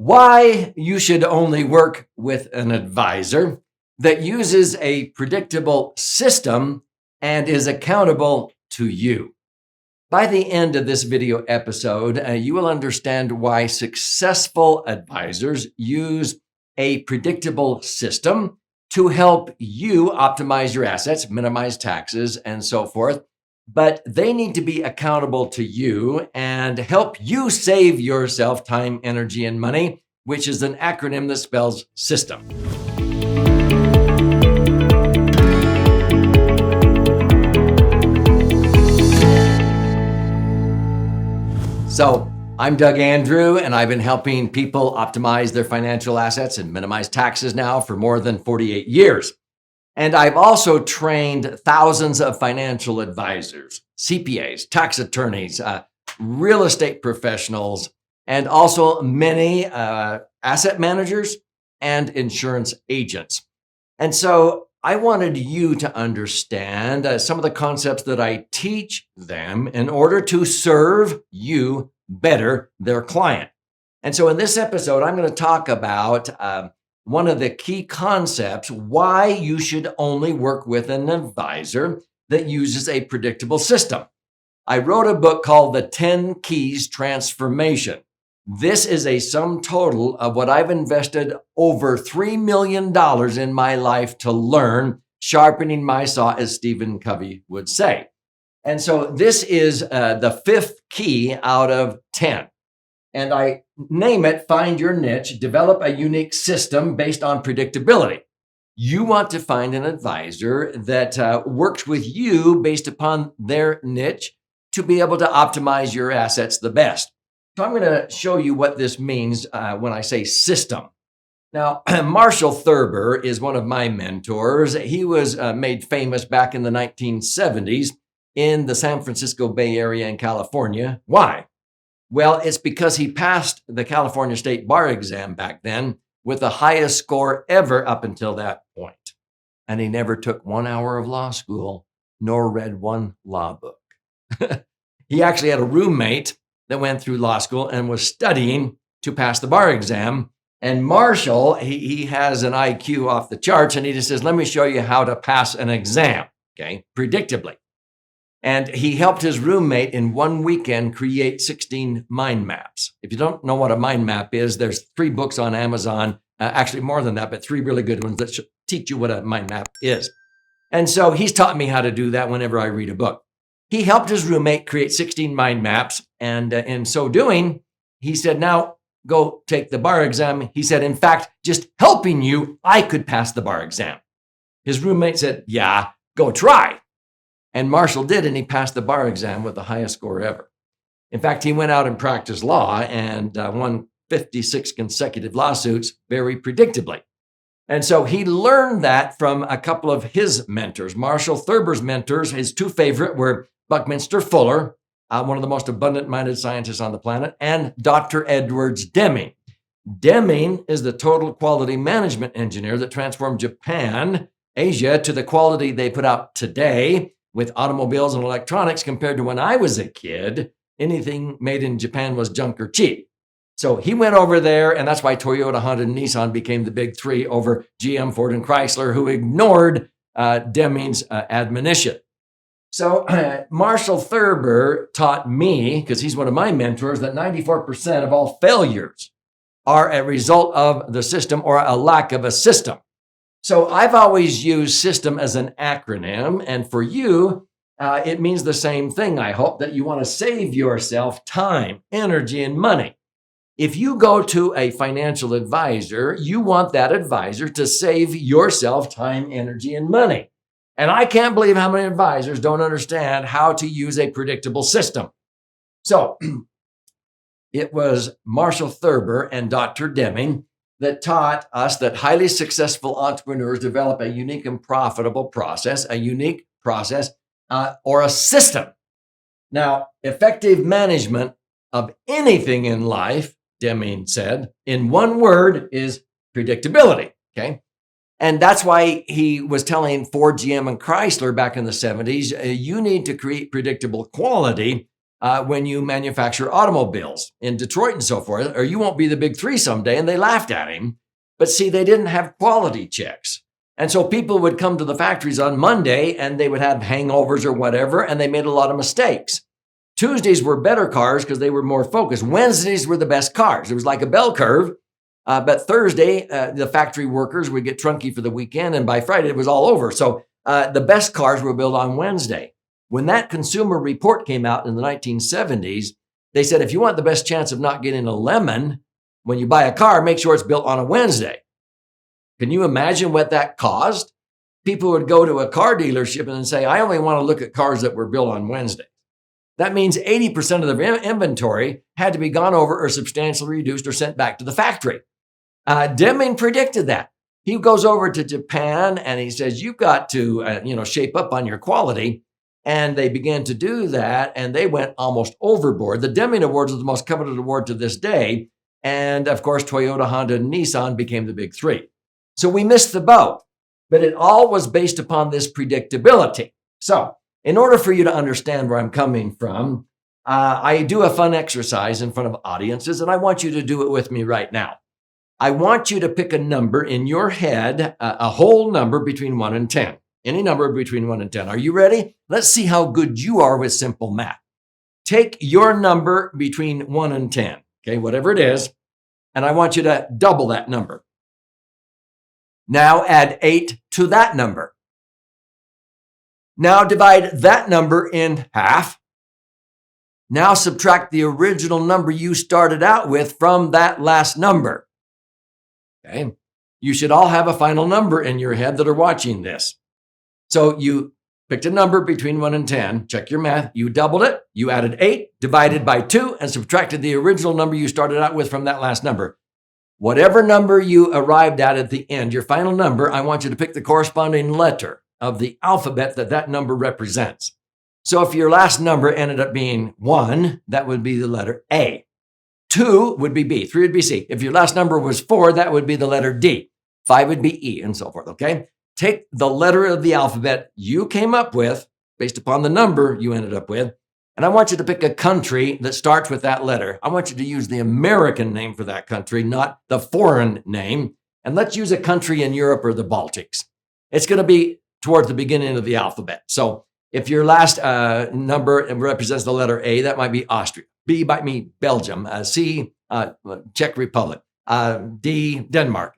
Why you should only work with an advisor that uses a predictable system and is accountable to you. By the end of this video episode, you will understand why successful advisors use a predictable system to help you optimize your assets, minimize taxes, and so forth. But they need to be accountable to you and help you save yourself time, energy, and money, which is an acronym that spells system. So I'm Doug Andrew, and I've been helping people optimize their financial assets and minimize taxes now for more than 48 years. And I've also trained thousands of financial advisors, CPAs, tax attorneys, real estate professionals, and also many asset managers and insurance agents. And so I wanted you to understand some of the concepts that I teach them in order to serve you better, their client. And so in this episode, I'm going to talk about one of the key concepts, why you should only work with an advisor that uses a predictable system. I wrote a book called The 10 Keys Transformation. This is a sum total of what I've invested over $3 million in my life to learn, sharpening my saw, as Stephen Covey would say. And so this is the fifth key out of 10. And I name it, find your niche, develop a unique system based on predictability. You want to find an advisor that works with you based upon their niche to be able to optimize your assets the best. So I'm going to show you what this means when I say system. Now, Marshall Thurber is one of my mentors. He was made famous back in the 1970s in the San Francisco Bay Area in California. Why? Well, it's because he passed the California State Bar exam back then with the highest score ever up until that point. And he never took 1 hour of law school, nor read one law book. He actually had a roommate that went through law school and was studying to pass the bar exam. And Marshall, he has an IQ off the charts, and he just says, let me show you how to pass an exam, okay, predictably. And he helped his roommate in one weekend create 16 mind maps. If you don't know what a mind map is, there's 3 books on Amazon, actually more than that, but 3 really good ones that should teach you what a mind map is. And so he's taught me how to do that whenever I read a book. He helped his roommate create 16 mind maps. And in so doing, he said, now go take the bar exam. He said, in fact, just helping you, I could pass the bar exam. His roommate said, yeah, go try. And Marshall did, and he passed the bar exam with the highest score ever. In fact, he went out and practiced law and won 56 consecutive lawsuits very predictably. And so he learned that from a couple of his mentors. Marshall Thurber's mentors, his 2 favorite were Buckminster Fuller, one of the most abundant-minded scientists on the planet, and Dr. Edwards Deming. Deming is the total quality management engineer that transformed Japan, Asia, to the quality they put out today with automobiles and electronics. Compared to when I was a kid, anything made in Japan was junk or cheap. So he went over there, and that's why Toyota, Honda, and Nissan became the big 3 over GM, Ford, and Chrysler, who ignored Deming's admonition. So Marshall Thurber taught me, because he's one of my mentors, that 94% of all failures are a result of the system or a lack of a system. So I've always used system as an acronym, and for you, it means the same thing. I hope that you want to save yourself time, energy, and money. If you go to a financial advisor, you want that advisor to save yourself time, energy, and money. And I can't believe how many advisors don't understand how to use a predictable system. So it was Marshall Thurber and Dr. Deming that taught us that highly successful entrepreneurs develop a unique and profitable process, or a system. Now, effective management of anything in life, Deming said, in one word, is predictability, okay? And that's why he was telling Ford, GM, and Chrysler back in the 70s, you need to create predictable quality when you manufacture automobiles in Detroit and so forth, or you won't be the big three someday. And they laughed at him. But see, they didn't have quality checks. And so people would come to the factories on Monday and they would have hangovers or whatever, and they made a lot of mistakes. Tuesdays were better cars because they were more focused. Wednesdays were the best cars. It was like a bell curve. But Thursday, the factory workers would get trunky for the weekend, and by Friday, it was all over. So the best cars were built on Wednesday. When that consumer report came out in the 1970s, they said, if you want the best chance of not getting a lemon when you buy a car, make sure it's built on a Wednesday. Can you imagine what that caused? People would go to a car dealership and say, I only want to look at cars that were built on Wednesday. That means 80% of the inventory had to be gone over or substantially reduced or sent back to the factory. Deming predicted that. He goes over to Japan and he says, you've got to, shape up on your quality. And they began to do that, and they went almost overboard. The Deming Awards is the most coveted award to this day. And of course, Toyota, Honda, and Nissan became the big three. So we missed the boat, but it all was based upon this predictability. So in order for you to understand where I'm coming from, I do a fun exercise in front of audiences, and I want you to do it with me right now. I want you to pick a number in your head, a whole number between 1 and 10. Any number between 1 and 10. Are you ready? Let's see how good you are with simple math. Take your number between 1 and 10, okay, whatever it is, and I want you to double that number. Now add 8 to that number. Now divide that number in half. Now subtract the original number you started out with from that last number. Okay, you should all have a final number in your head that are watching this. So you picked a number between 1 and 10, check your math, you doubled it, you added 8, divided by 2, and subtracted the original number you started out with from that last number. Whatever number you arrived at the end, your final number, I want you to pick the corresponding letter of the alphabet that number represents. So if your last number ended up being 1, that would be the letter A. 2 would be B, 3 would be C. If your last number was 4, that would be the letter D. 5 would be E, and so forth, okay? Take the letter of the alphabet you came up with, based upon the number you ended up with, and I want you to pick a country that starts with that letter. I want you to use the American name for that country, not the foreign name. And let's use a country in Europe or the Baltics. It's going to be towards the beginning of the alphabet. So if your last number represents the letter A, that might be Austria. B might be Belgium. C, Czech Republic. D, Denmark.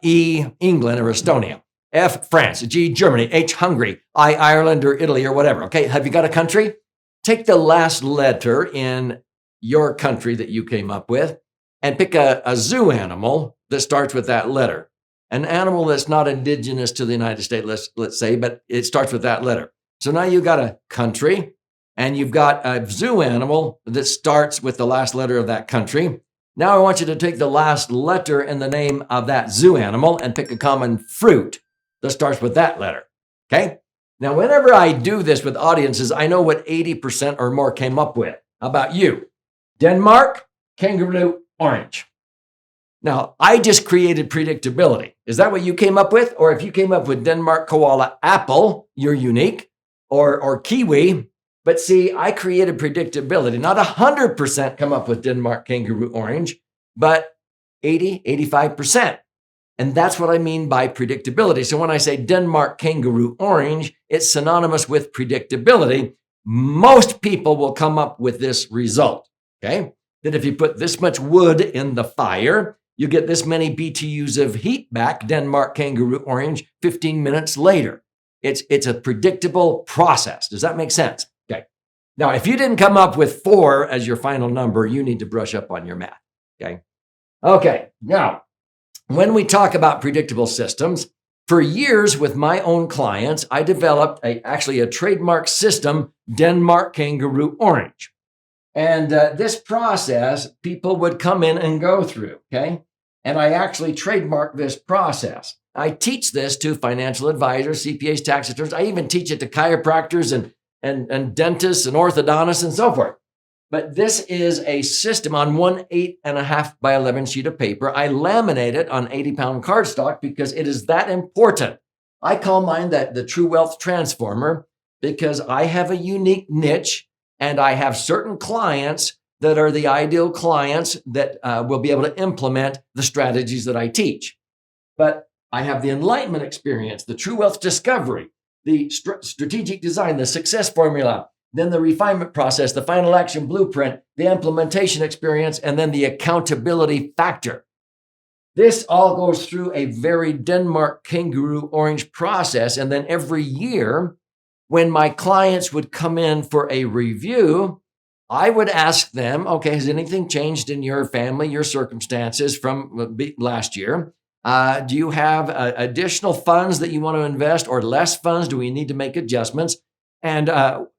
E, England or Estonia. F, France. G, Germany. H, Hungary. I, Ireland or Italy or whatever. Okay, have you got a country? Take the last letter in your country that you came up with and pick a zoo animal that starts with that letter. An animal that's not indigenous to the United States, let's say, but it starts with that letter. So now you've got a country and you've got a zoo animal that starts with the last letter of that country. Now I want you to take the last letter in the name of that zoo animal and pick a common fruit that starts with that letter, okay? Now, whenever I do this with audiences, I know what 80% or more came up with. How about you? Denmark, kangaroo, orange. Now, I just created predictability. Is that what you came up with? Or if you came up with Denmark, koala, apple, you're unique, or kiwi. But see, I created predictability. Not 100% come up with Denmark, kangaroo, orange, but 80, 85%. And that's what I mean by predictability. So when I say Denmark, kangaroo, orange, it's synonymous with predictability. Most people will come up with this result, okay? That if you put this much wood in the fire, you get this many BTUs of heat back, Denmark, kangaroo, orange, 15 minutes later. It's a predictable process. Does that make sense? Okay. Now, if you didn't come up with 4 as your final number, you need to brush up on your math, okay? Okay, now, when we talk about predictable systems, for years with my own clients, I developed actually a trademark system, Denmark Kangaroo Orange. And this process, people would come in and go through, okay? And I actually trademarked this process. I teach this to financial advisors, CPAs, tax attorneys. I even teach it to chiropractors and dentists and orthodontists and so forth. But this is a system on 1 8.5 by 11 sheet of paper. I laminate it on 80-pound cardstock because it is that important. I call mine the True Wealth Transformer because I have a unique niche And I have certain clients that are the ideal clients that will be able to implement the strategies that I teach. But I have the enlightenment experience, the true wealth discovery, the strategic design, the success formula, then the refinement process, the final action blueprint, the implementation experience, and then the accountability factor. This all goes through a very Denmark kangaroo orange process. And then every year, when my clients would come in for a review, I would ask them, okay, has anything changed in your family, your circumstances from last year? Do you have additional funds that you want to invest or less funds? Do we need to make adjustments? And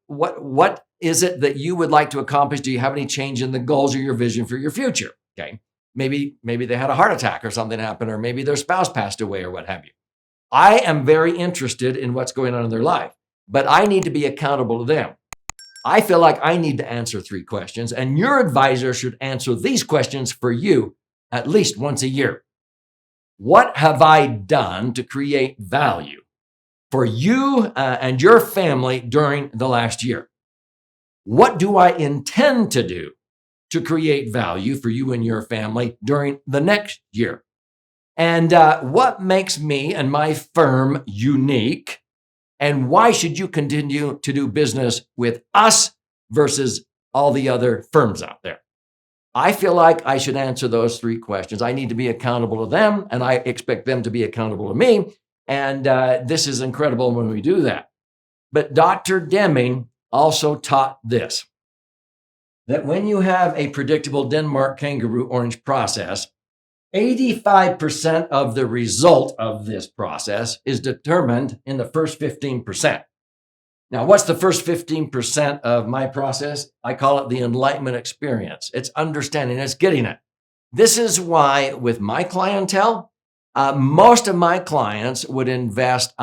what is it that you would like to accomplish? Do you have any change in the goals or your vision for your future? Okay. Maybe they had a heart attack or something happened, or maybe their spouse passed away or what have you. I am very interested in what's going on in their life, but I need to be accountable to them. I feel like I need to answer 3 questions, and your advisor should answer these questions for you at least once a year. What have I done to create value for you and your family during the last year? What do I intend to do to create value for you and your family during the next year? And what makes me and my firm unique? And why should you continue to do business with us versus all the other firms out there? I feel like I should answer those 3 questions. I need to be accountable to them, and I expect them to be accountable to me. And this is incredible when we do that. But Dr. Deming also taught this, that when you have a predictable Denmark kangaroo orange process, 85% of the result of this process is determined in the first 15%. Now, what's the first 15% of my process? I call it the enlightenment experience. It's understanding, it's getting it. This is why with my clientele, most of my clients would invest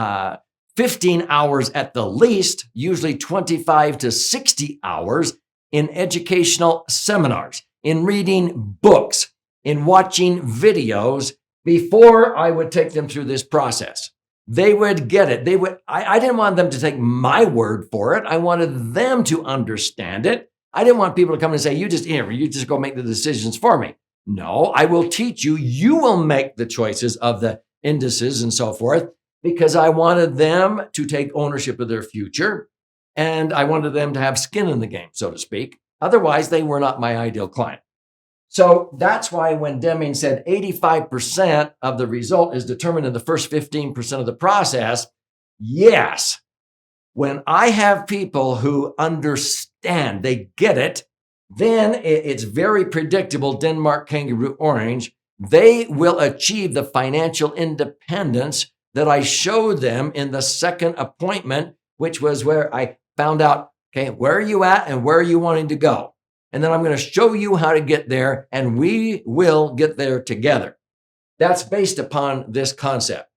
15 hours at the least, usually 25 to 60 hours in educational seminars, in reading books, in watching videos before I would take them through this process. They would get it. I didn't want them to take my word for it. I wanted them to understand it. I didn't want people to come and say, you just go make the decisions for me. No, I will teach you. You will make the choices of the indices and so forth, because I wanted them to take ownership of their future. And I wanted them to have skin in the game, so to speak. Otherwise, they were not my ideal client. So that's why when Deming said 85% of the result is determined in the first 15% of the process, yes, when I have people who understand, they get it, then it's very predictable, Denmark kangaroo orange. They will achieve the financial independence that I showed them in the second appointment, which was where I found out, okay, where are you at and where are you wanting to go? And then I'm going to show you how to get there, and we will get there together. That's based upon this concept.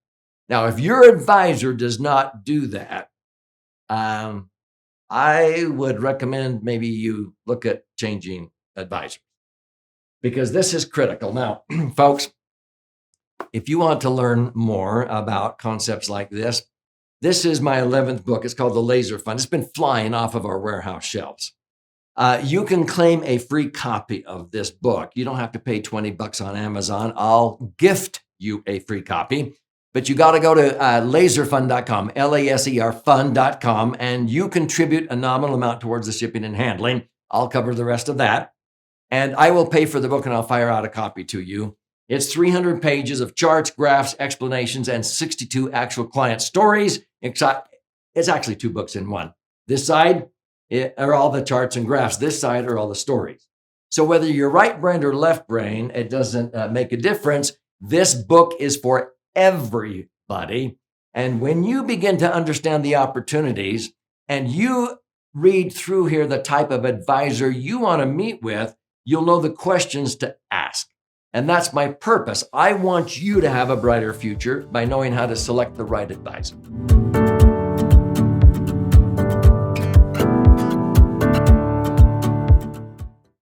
Now, if your advisor does not do that, I would recommend maybe you look at changing advisors, because this is critical. Now, folks, if you want to learn more about concepts like this is my 11th book. It's called The Laser Fund. It's been flying off of our warehouse shelves. You can claim a free copy of this book. You don't have to pay $20 on Amazon. I'll gift you a free copy, but you got to go to laserfund.com, LASER fund.com, and you contribute a nominal amount towards the shipping and handling. I'll cover the rest of that, and I will pay for the book, and I'll fire out a copy to you. It's 300 pages of charts, graphs, explanations, and 62 actual client stories. It's actually 2 books in one. This side are all the charts and graphs. This side are all the stories. So whether you're right brain or left brain, it doesn't make a difference. This book is for everybody. And when you begin to understand the opportunities and you read through here the type of advisor you want to meet with, you'll know the questions to ask. And that's my purpose. I want you to have a brighter future by knowing how to select the right advisor.